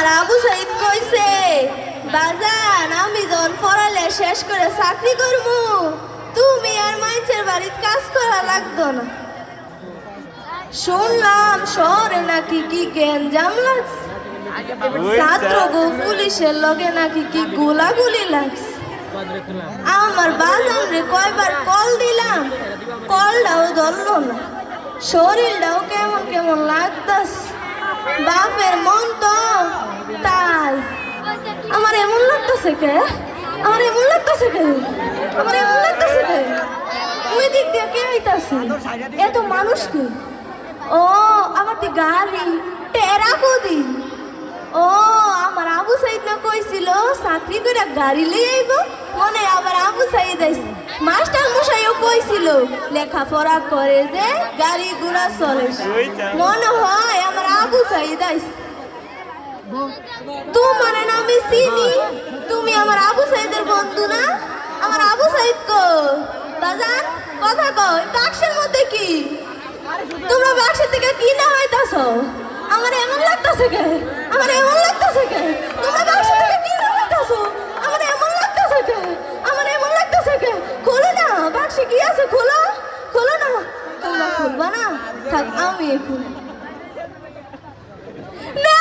আমার আবু সাইদ কইছে বাজান আমি যখন পড়ালে শেষ করে চাকরি করবো তুমি আর মানুষের বাড়িতে কাজ করা লাগতো না। শুনলাম শহরে নাকি কি গ্যাঞ্জাম লাগছে, ছাত্র গো পুলিশের লগে নাকি কি গোলাগুলি লাগছে। আমার বাজান রে কয়বার কল দিলাম, কলটাও ধরলো না। শরীরটাও কেমন কেমন লাগতাস, বাপের মন তো তাই। আমার এমন লাগতেছে কে, আমার এমন লাগতেছে কে, আমার এমন লাগতেছে কে। ওই দিক দিয়ে কে আইতাছে, এত মানুষ কি? ও আমার দি গাড়ি টেরা কদি। ও আমার আবু সাইদ না কইছিল চাকরি করে গাড়ি লিয়ে আইব, মনে আবার আবু সাইদ আইছে। মাস্টার মশাইও কইছিল লেখাপড়া করে যে গাড়ি ঘোড়া চলে, মনে হয় আমার আবু সাইদ আইছে। তোমার আমি চিনি, তুমি আমার আবু সাইদের বন্ধু না? আমার আবু সাইদ কো বাজান কথা কই, বাক্সের মধ্যে কি? তোমরা বাক্সের থেকে কি না হইতাছ? আমার এমন লাগতাছে কে, আমার এমন লাগতাছে কে? তোমরা বাক্সের থেকে কি না হইতাছ? আমার এমন লাগতাছে কে, আমার এমন লাগতাছে কে? খোলো না, বাক্সে কি আছে খোলো, খোলো না। তোমরা খুলবা না, থাক আমি খুলি না।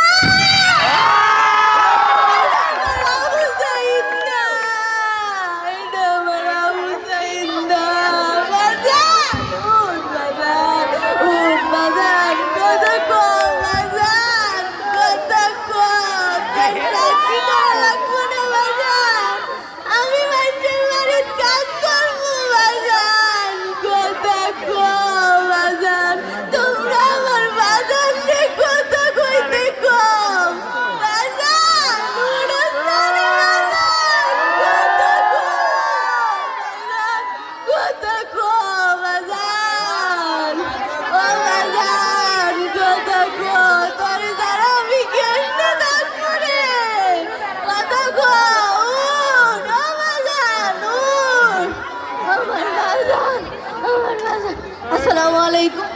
আসসালামু আলাইকুম।